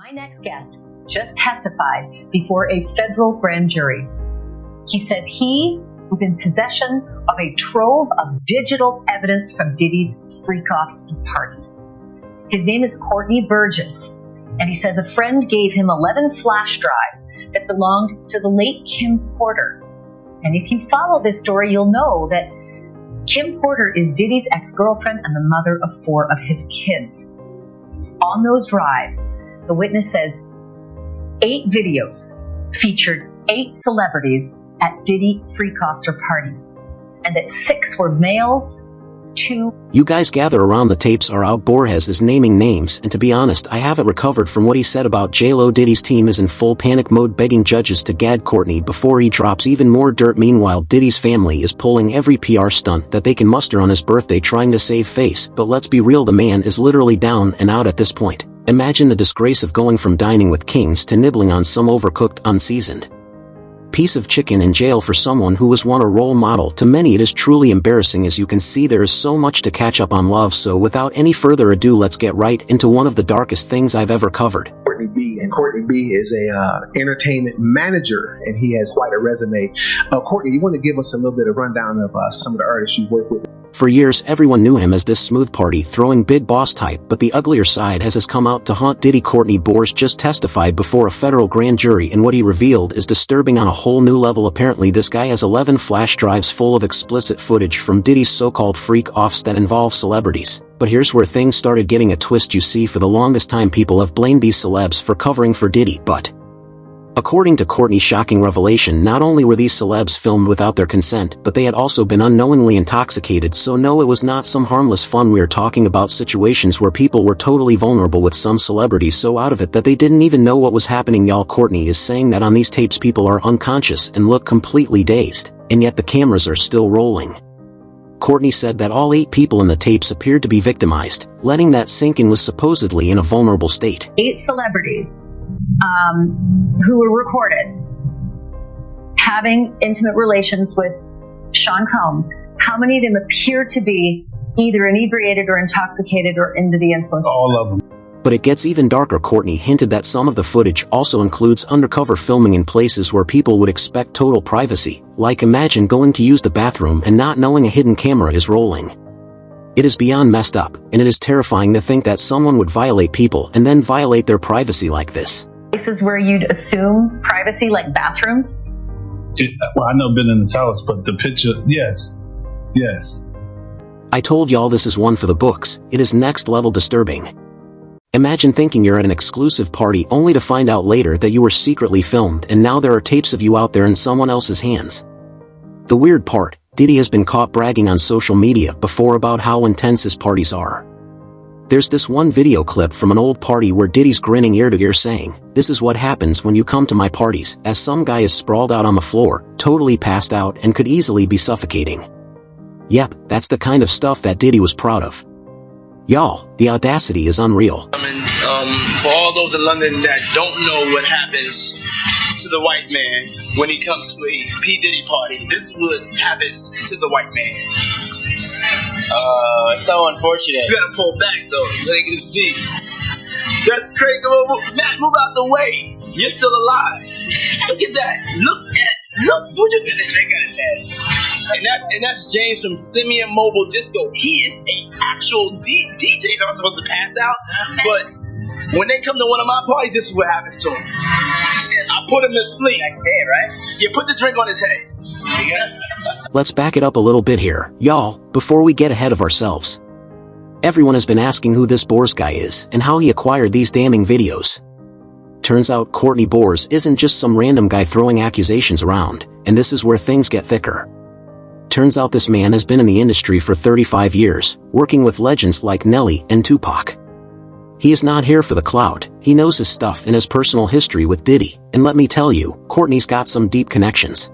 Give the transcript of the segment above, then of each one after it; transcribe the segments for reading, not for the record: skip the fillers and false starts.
My next guest just testified before a federal grand jury. He says he was in possession of a trove of digital evidence from Diddy's freak-offs and parties. His name is Courtney Burgess, and he says a friend gave him 11 flash drives that belonged to the late Kim Porter. And if you follow this story, you'll know that Kim Porter is Diddy's ex-girlfriend and the mother of 4 of his kids. On those drives, the witness says 8 videos featured 8 celebrities at Diddy freak-offs or parties, and that 6 were males, 2... You guys gather around the tapes are out. Borges is naming names, and to be honest, I haven't recovered from what he said about J-Lo. Diddy's team is in full panic mode, begging judges to gad Courtney before he drops even more dirt. Meanwhile, Diddy's family is pulling every PR stunt that they can muster on his birthday, trying to save face. But let's be real, the man is literally down and out at this point. Imagine the disgrace of going from dining with kings to nibbling on some overcooked, unseasoned piece of chicken in jail for someone who was once a role model to many. It is truly embarrassing. As you can see, there is so much to catch up on love, so without any further ado, let's get right into one of the darkest things I've ever covered. Courtney B. And Courtney B. is a entertainment manager, and he has quite a resume. Courtney, you want to give us a little bit of rundown of some of the artists you work with? For years, everyone knew him as this smooth party-throwing big boss type, but the uglier side has come out to haunt Diddy. Courtney Borges just testified before a federal grand jury, and what he revealed is disturbing on a whole new level. Apparently, this guy has 11 flash drives full of explicit footage from Diddy's so-called freak-offs that involve celebrities. But here's where things started getting a twist. You see, for the longest time, people have blamed these celebs for covering for Diddy, but according to Courtney's shocking revelation, not only were these celebs filmed without their consent, but they had also been unknowingly intoxicated. So no, it was not some harmless fun. We are talking about situations where people were totally vulnerable, with some celebrities so out of it that they didn't even know what was happening. Y'all, Courtney is saying that on these tapes people are unconscious and look completely dazed, and yet the cameras are still rolling. Courtney said that all 8 people in the tapes appeared to be victimized. Letting that sink in, was supposedly in a vulnerable state. 8 celebrities who were recorded having intimate relations with Sean Combs. How many of them appear to be either inebriated or intoxicated or under the influence? All of them. But it gets even darker. Courtney hinted that some of the footage also includes undercover filming in places where people would expect total privacy. Like, imagine going to use the bathroom and not knowing a hidden camera is rolling. It is beyond messed up, and it is terrifying to think that someone would violate people and then violate their privacy like this. Places where you'd assume privacy, like bathrooms? Well, I know been in this house, but the picture, yes. I told y'all this is one for the books. It is next level disturbing. Imagine thinking you're at an exclusive party only to find out later that you were secretly filmed, and now there are tapes of you out there in someone else's hands. The weird part, Diddy has been caught bragging on social media before about how intense his parties are. There's this one video clip from an old party where Diddy's grinning ear to ear saying, "This is what happens when you come to my parties," as some guy is sprawled out on the floor, totally passed out and could easily be suffocating. Yep, that's the kind of stuff that Diddy was proud of. Y'all, the audacity is unreal. For all those in London that don't know what happens to the white man when he comes to a P. Diddy party, this is what happens to the white man. It's so unfortunate. You gotta pull back though, so they can see. That's crazy. Matt, move out the way. You're still alive. Look at that. Look. Would you get the drink on his head? And that's James from Simeon Mobile Disco. He is an actual DJ. He's not supposed to pass out, but when they come to one of my parties, this is what happens to him. I put him to sleep. Next day, right? You put the drink on his head. Yeah. Let's back it up a little bit here, y'all, before we get ahead of ourselves. Everyone has been asking who this Borges guy is and how he acquired these damning videos. Turns out Courtney Borges isn't just some random guy throwing accusations around, and this is where things get thicker. Turns out this man has been in the industry for 35 years, working with legends like Nelly and Tupac. He is not here for the clout. He knows his stuff and his personal history with Diddy, and let me tell you, Courtney's got some deep connections.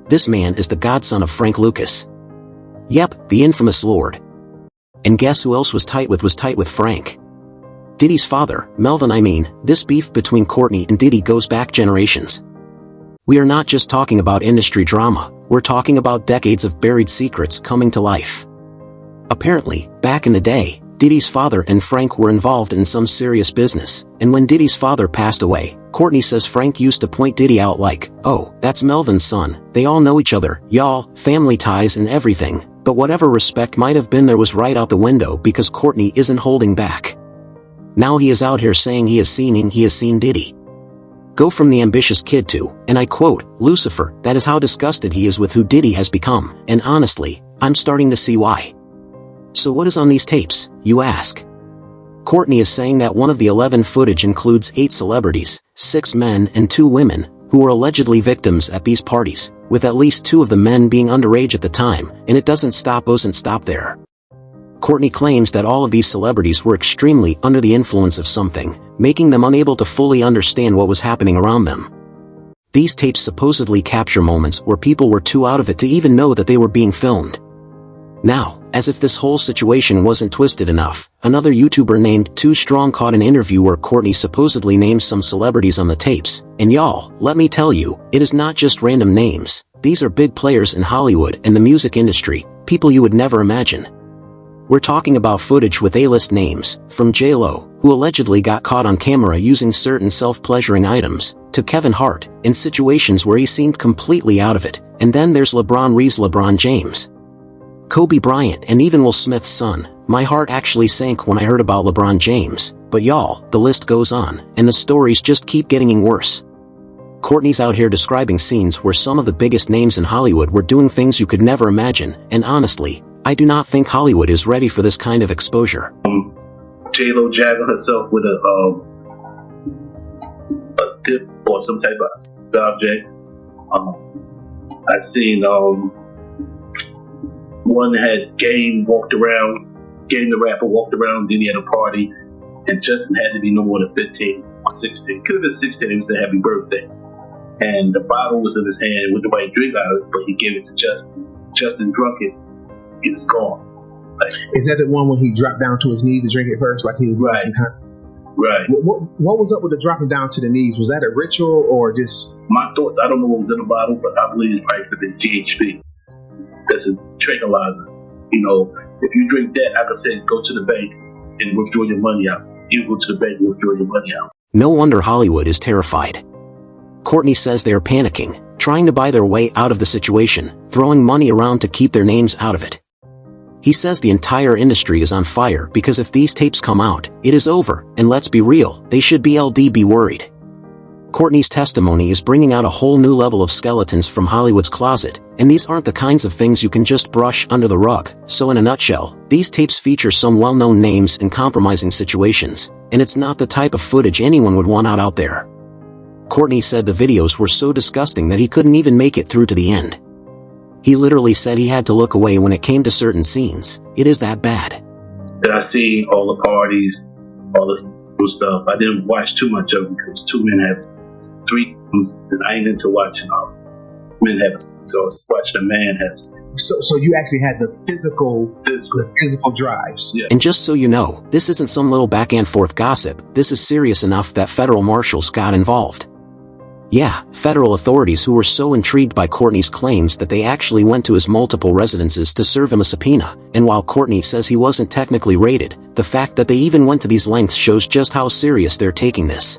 This man is the godson of Frank Lucas. Yep, the infamous Lord. And guess who else was tight with Frank? Diddy's father, Melvin. This beef between Courtney and Diddy goes back generations. We are not just talking about industry drama, we're talking about decades of buried secrets coming to life. Apparently, back in the day, Diddy's father and Frank were involved in some serious business, and when Diddy's father passed away, Courtney says Frank used to point Diddy out like, "Oh, that's Melvin's son, they all know each other, y'all, family ties and everything," but whatever respect might have been there was right out the window because Courtney isn't holding back. Now he is out here saying he has seen Diddy. Go from the ambitious kid to, and I quote, Lucifer, that is how disgusted he is with who Diddy has become, and honestly, I'm starting to see why. So what is on these tapes, you ask? Courtney is saying that one of the 11 footage includes 8 celebrities, 6 men and 2 women, who were allegedly victims at these parties, with at least 2 of the men being underage at the time, and it doesn't stop there. Courtney claims that all of these celebrities were extremely under the influence of something, making them unable to fully understand what was happening around them. These tapes supposedly capture moments where people were too out of it to even know that they were being filmed. Now, as if this whole situation wasn't twisted enough, another YouTuber named Too Strong caught an interview where Courtney supposedly named some celebrities on the tapes, and y'all, let me tell you, it is not just random names. These are big players in Hollywood and the music industry, people you would never imagine. We're talking about footage with A-list names, from J-Lo, who allegedly got caught on camera using certain self-pleasuring items, to Kevin Hart, in situations where he seemed completely out of it, and then there's LeBron James, Kobe Bryant, and even Will Smith's son. My heart actually sank when I heard about LeBron James, but y'all, the list goes on, and the stories just keep getting worse. Courtney's out here describing scenes where some of the biggest names in Hollywood were doing things you could never imagine, and honestly, I do not think Hollywood is ready for this kind of exposure. J-Lo jabbing herself with a tip or some type of object. I seen one had Game the rapper walked around, then he had a party, and Justin had to be no more than 15 or 16. Could have been 16 and he said happy birthday. And the bottle was in his hand with nobody drink out of it, but he gave it to Justin. Justin drunk it. It was gone. Is that the one when he dropped down to his knees to drink it first, like he was right? Right. What was up with the dropping down to the knees? Was that a ritual or just? My thoughts. I don't know what was in the bottle, but I believe it probably could have been GHB. That's a tranquilizer. You know, if you drink that, I could say go to the bank and withdraw your money out. You go to the bank and withdraw your money out. No wonder Hollywood is terrified. Courtney says they are panicking, trying to buy their way out of the situation, throwing money around to keep their names out of it. He says the entire industry is on fire because if these tapes come out, it is over, and let's be real, they should be worried. Courtney's testimony is bringing out a whole new level of skeletons from Hollywood's closet, and these aren't the kinds of things you can just brush under the rug. So in a nutshell, these tapes feature some well-known names in compromising situations, and it's not the type of footage anyone would want out there. Courtney said the videos were so disgusting that he couldn't even make it through to the end. He literally said he had to look away when it came to certain scenes. It is that bad. And I see all the parties, all this stuff. I didn't watch too much of it because 2 men have 3, and I ain't into watching men have. So I was watching a man have. So you actually had the physical drives. Yeah. And just so you know, this isn't some little back and forth gossip. This is serious enough that federal marshals got involved. Yeah, federal authorities who were so intrigued by Courtney's claims that they actually went to his multiple residences to serve him a subpoena, and while Courtney says he wasn't technically raided, the fact that they even went to these lengths shows just how serious they're taking this.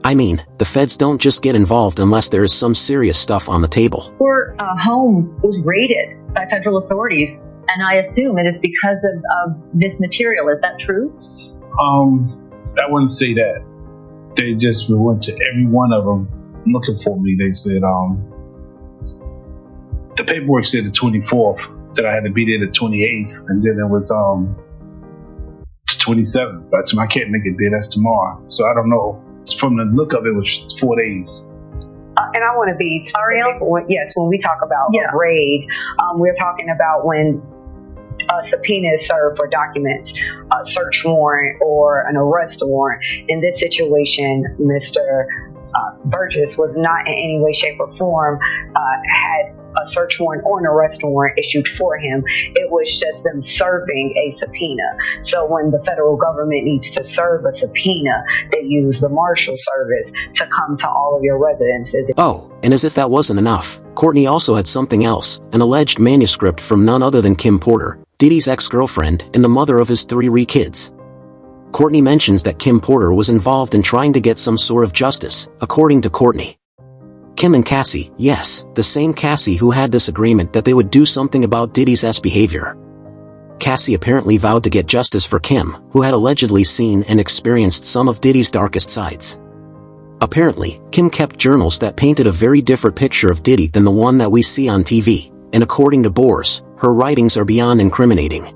I mean, the feds don't just get involved unless there is some serious stuff on the table. Your home was raided by federal authorities, and I assume it is because of this material. Is that true? I wouldn't say that. They just went to every one of them looking for me. They said, the paperwork said the 24th, that I had to be there the 28th, and then it was the 27th. I can't make it there. That's tomorrow. So I don't know. From the look of it, it was 4 days. And I want to be specific. When we talk about a raid, we're talking about when a subpoena is served for documents, a search warrant, or an arrest warrant. In this situation, Mr. Burgess was not in any way, shape, or form had a search warrant or an arrest warrant issued for him. It was just them serving a subpoena. So when the federal government needs to serve a subpoena, they use the Marshal Service to come to all of your residences. Oh, and as if that wasn't enough, Courtney also had something else, an alleged manuscript from none other than Kim Porter, Diddy's ex-girlfriend and the mother of his 3 kids. Courtney mentions that Kim Porter was involved in trying to get some sort of justice, according to Courtney. Kim and Cassie, yes, the same Cassie who had this agreement that they would do something about Diddy's behavior. Cassie apparently vowed to get justice for Kim, who had allegedly seen and experienced some of Diddy's darkest sides. Apparently, Kim kept journals that painted a very different picture of Diddy than the one that we see on TV, and according to Bors, her writings are beyond incriminating.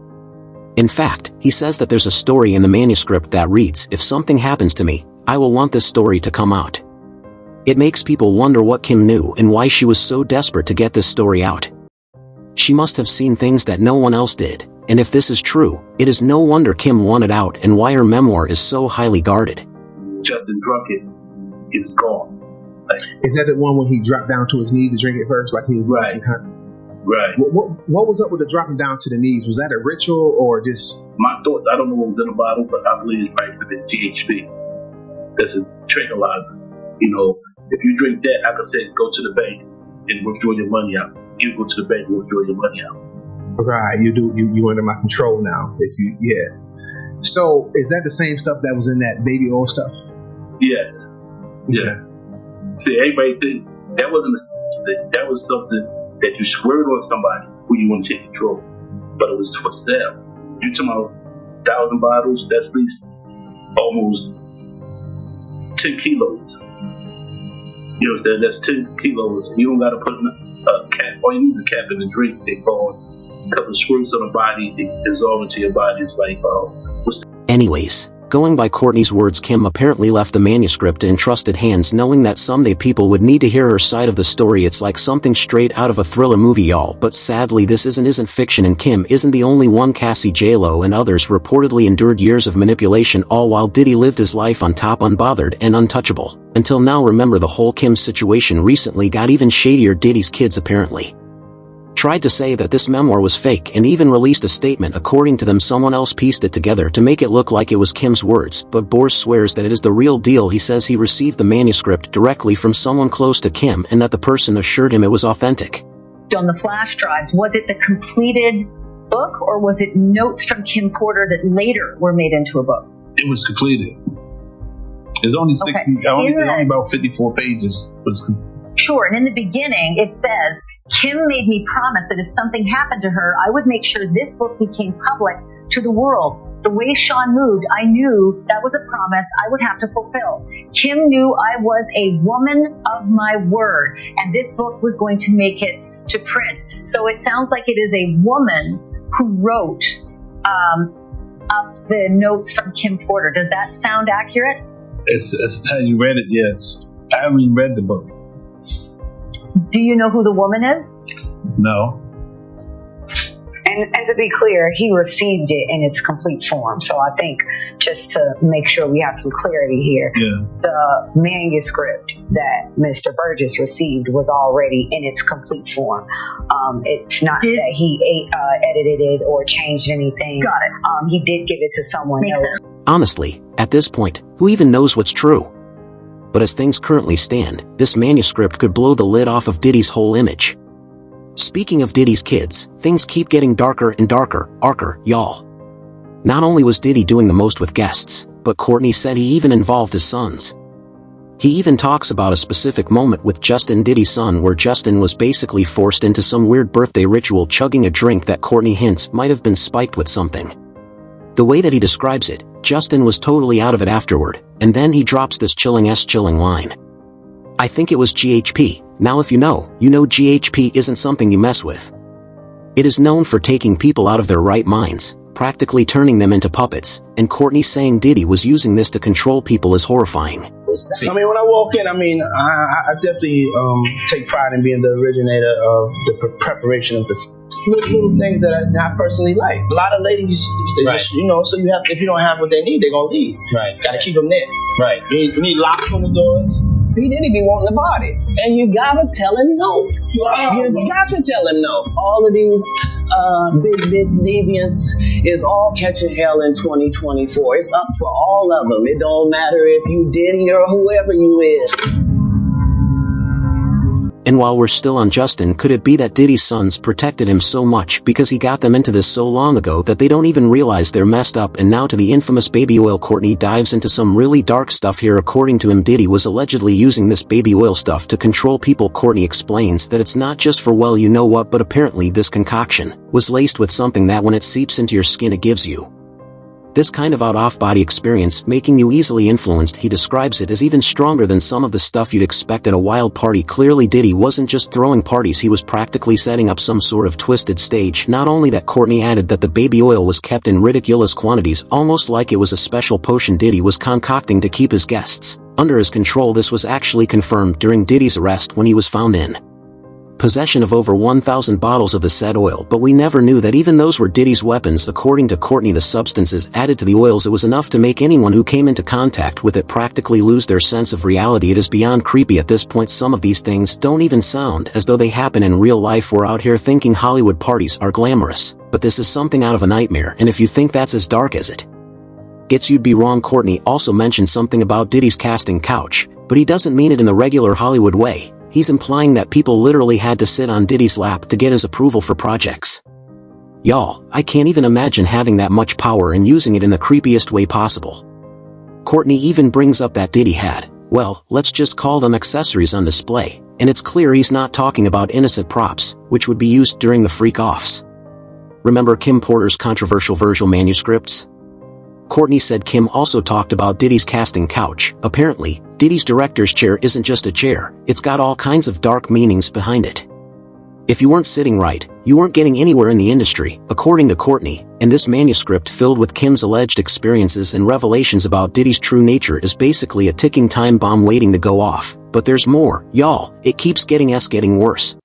In fact, he says that there's a story in the manuscript that reads, "If something happens to me, I will want this story to come out." It makes people wonder what Kim knew and why she was so desperate to get this story out. She must have seen things that no one else did, and if this is true, it is no wonder Kim wanted out and why her memoir is so highly guarded. Justin drunk it. It was gone. Is that the one when he dropped down to his knees to drink it first? Like he was Right. Right. What was up with the dropping down to the knees? Was that a ritual or just... My thoughts, I don't know what was in the bottle, but I believe it's probably could have been GHB. That's a tranquilizer. You know, if you drink that, like I said, go to the bank and withdraw your money out. You go to the bank and withdraw your money out. Right, you under my control now. So is that the same stuff that was in that baby oil stuff? Yes. Yeah. See, everybody think that wasn't that was something that you squared on somebody who you want to take control, but it was for sale. You talking about 1,000 bottles? That's at least almost 10 kilos. You understand? That's 10 kilos, and you don't got to put a cap. All you need is a cap in the drink. They go a couple of screws on the body, they dissolve into your body. It's like, Anyways, going by Courtney's words, Kim apparently left the manuscript in trusted hands knowing that someday people would need to hear her side of the story. It's like something straight out of a thriller movie, y'all, but sadly this isn't fiction, and Kim isn't the only one. Cassie, J-Lo and others reportedly endured years of manipulation, all while Diddy lived his life on top, unbothered and untouchable. Until now. Remember, the whole Kim situation recently got even shadier. Diddy's kids apparently tried to say that this memoir was fake and even released a statement. According to them, someone else pieced it together to make it look like it was Kim's words, but Bors swears that it is the real deal. He says he received the manuscript directly from someone close to Kim and that the person assured him it was authentic. On the flash drives, was it the completed book or was it notes from Kim Porter that later were made into a book? It was completed. It's only 60, Okay. only about 54 pages. Sure, and in the beginning it says, Kim made me promise that if something happened to her, I would make sure this book became public to the world. The way Sean moved, I knew that was a promise I would have to fulfill. Kim knew I was a woman of my word, and this book was going to make it to print. So it sounds like it is a woman who wrote up the notes from Kim Porter. Does that sound accurate? It's how you read it, yes. I haven't even read the book. Do you know who the woman is? No. And to be clear, he received it in its complete form. So I think just to make sure we have some clarity here, the manuscript that Mr. Burgess received was already in its complete form. It's not that he edited it or changed anything. Got it. He did give it to someone Makes else. sense. Honestly, at this point, who even knows what's true? But as things currently stand, this manuscript could blow the lid off of Diddy's whole image. Speaking of Diddy's kids, things keep getting darker and darker, y'all. Not only was Diddy doing the most with guests, but Courtney said he even involved his sons. He even talks about a specific moment with Justin, Diddy's son, where Justin was basically forced into some weird birthday ritual, chugging a drink that Courtney hints might have been spiked with something. The way that he describes it, Justin was totally out of it afterward, and then he drops this chilling line. I think it was GHP. Now if you know GHP isn't something you mess with. It is known for taking people out of their right minds, practically turning them into puppets, and Courtney saying Diddy was using this to control people is horrifying. I mean, when I walk in, I definitely take pride in being the originator of the preparation of the little things that I personally like. A lot of ladies, they just, so you have, if you don't have what they need, they're going to leave. Right. Got to keep them there. Right. You need locks on the doors. He didn't be wanting the body. And you gotta tell him no. You got to tell him no. All of these big deviants is all catching hell in 2024. It's up for all of them. It don't matter if you Diddy or whoever you is. And while we're still on Justin, could it be that Diddy's sons protected him so much because he got them into this so long ago that they don't even realize they're messed up? And now to the infamous baby oil. Courtney dives into some really dark stuff here. According to him, Diddy was allegedly using this baby oil stuff to control people. Courtney explains that it's not just for well you know what, but apparently this concoction was laced with something that when it seeps into your skin it gives you this kind of out-of-body experience, making you easily influenced. He describes it as even stronger than some of the stuff you'd expect at a wild party. Clearly Diddy wasn't just throwing parties, he was practically setting up some sort of twisted stage. Not only that, Courtney added that the baby oil was kept in ridiculous quantities, almost like it was a special potion Diddy was concocting to keep his guests under his control. This was actually confirmed during Diddy's arrest when he was found in possession of over 1,000 bottles of the said oil, but we never knew that even those were Diddy's weapons. According to Courtney, the substances added to the oils, it was enough to make anyone who came into contact with it practically lose their sense of reality. It is beyond creepy at this point. Some of these things don't even sound as though they happen in real life. We're out here thinking Hollywood parties are glamorous, but this is something out of a nightmare, and if you think that's as dark as it gets, you'd be wrong. Courtney also mentioned something about Diddy's casting couch, but he doesn't mean it in the regular Hollywood way. He's implying that people literally had to sit on Diddy's lap to get his approval for projects. Y'all, I can't even imagine having that much power and using it in the creepiest way possible. Courtney even brings up that Diddy had, well, let's just call them accessories on display, and it's clear he's not talking about innocent props, which would be used during the freak-offs. Remember Kim Porter's controversial Virgil manuscripts? Courtney said Kim also talked about Diddy's casting couch. Apparently, Diddy's director's chair isn't just a chair, it's got all kinds of dark meanings behind it. If you weren't sitting right, you weren't getting anywhere in the industry, according to Courtney, and this manuscript filled with Kim's alleged experiences and revelations about Diddy's true nature is basically a ticking time bomb waiting to go off. But there's more, y'all, it keeps getting worse.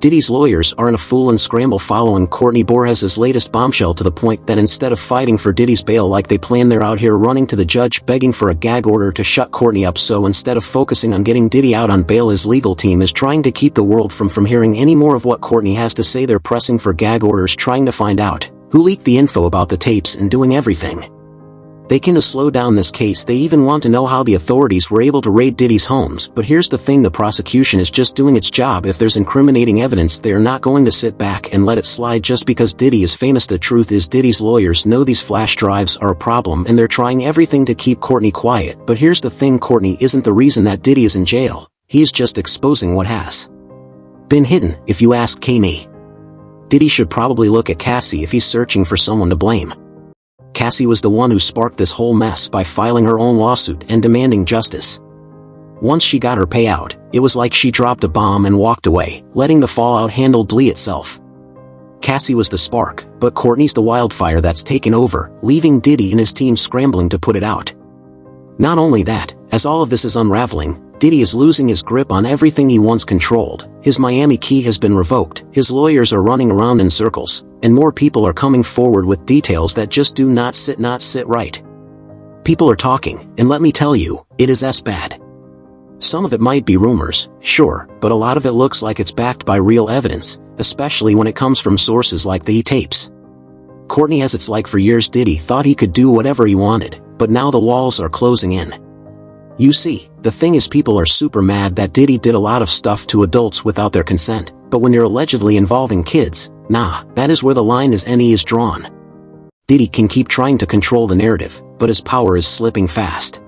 Diddy's lawyers are in a fool and scramble following Courtney Borges's latest bombshell, to the point that instead of fighting for Diddy's bail like they planned, they're out here running to the judge begging for a gag order to shut Courtney up. So instead of focusing on getting Diddy out on bail, his legal team is trying to keep the world from hearing any more of what Courtney has to say. They're pressing for gag orders, trying to find out who leaked the info about the tapes, and doing everything they can to slow down this case. They even want to know how the authorities were able to raid Diddy's homes. But here's the thing, the prosecution is just doing its job. If there's incriminating evidence, they are not going to sit back and let it slide just because Diddy is famous. The truth is, Diddy's lawyers know these flash drives are a problem, and they're trying everything to keep Courtney quiet. But here's the thing, Courtney isn't the reason that Diddy is in jail. He's just exposing what has been hidden, if you ask me. Diddy should probably look at Cassie if he's searching for someone to blame. Cassie was the one who sparked this whole mess by filing her own lawsuit and demanding justice. Once she got her payout, it was like she dropped a bomb and walked away, letting the fallout handle itself. Cassie was the spark, but Courtney's the wildfire that's taken over, leaving Diddy and his team scrambling to put it out. Not only that, as all of this is unraveling, Diddy is losing his grip on everything he once controlled. His Miami key has been revoked, his lawyers are running around in circles, and more people are coming forward with details that just do not sit right. People are talking, and let me tell you, it is as bad. Some of it might be rumors, sure, but a lot of it looks like it's backed by real evidence, especially when it comes from sources like the tapes. Courtney has it's like for years Diddy thought he could do whatever he wanted, but now the walls are closing in. You see, the thing is, people are super mad that Diddy did a lot of stuff to adults without their consent, but when you're allegedly involving kids, nah, that is where the line is drawn. Diddy can keep trying to control the narrative, but his power is slipping fast.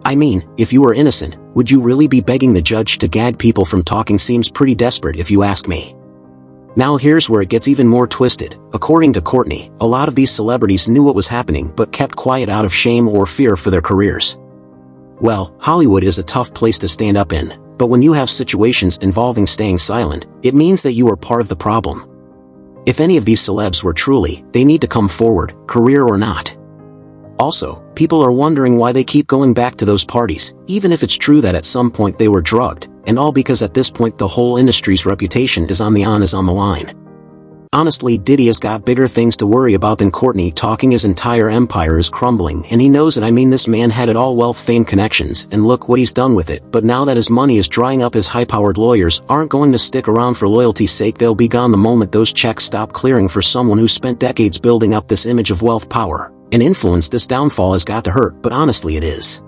I mean, if you were innocent, would you really be begging the judge to gag people from talking? Seems pretty desperate if you ask me. Now here's where it gets even more twisted. According to Courtney, a lot of these celebrities knew what was happening but kept quiet out of shame or fear for their careers. Well, Hollywood is a tough place to stand up in, but when you have situations involving staying silent, it means that you are part of the problem. If any of these celebs were truly, they need to come forward, career or not. Also, people are wondering why they keep going back to those parties, even if it's true that at some point they were drugged, and all because at this point the whole industry's reputation is on the line. Honestly, Diddy has got bigger things to worry about than Courtney talking. His entire empire is crumbling, and he knows it. I mean, this man had it all: wealth, fame, connections, and look what he's done with it. But now that his money is drying up, his high-powered lawyers aren't going to stick around for loyalty's sake. They'll be gone the moment those checks stop clearing for someone who spent decades building up this image of wealth, power, and influence. This downfall has got to hurt, but honestly it is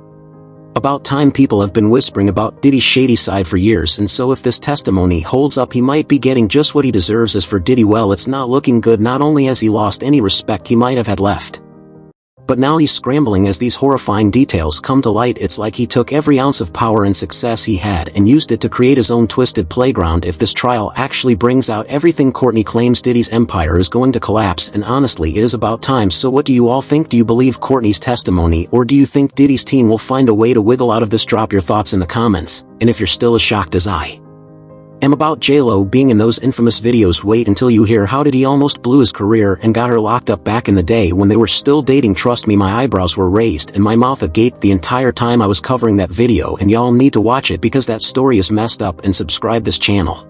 About time. People have been whispering about Diddy's shady side for years, and so if this testimony holds up, he might be getting just what he deserves. As for Diddy, well, it's not looking good. Not only has he lost any respect he might have had left, but now he's scrambling as these horrifying details come to light. It's like he took every ounce of power and success he had and used it to create his own twisted playground. If this trial actually brings out everything Courtney claims, Diddy's empire is going to collapse, and honestly, it is about time. So what do you all think? Do you believe Courtney's testimony, or do you think Diddy's team will find a way to wiggle out of this? Drop your thoughts in the comments, and if you're still as shocked as I am about J-Lo being in those infamous videos, wait until you hear how Diddy almost blew his career and got her locked up back in the day when they were still dating. Trust me, my eyebrows were raised and my mouth agape the entire time I was covering that video, and y'all need to watch it because that story is messed up. And subscribe this channel.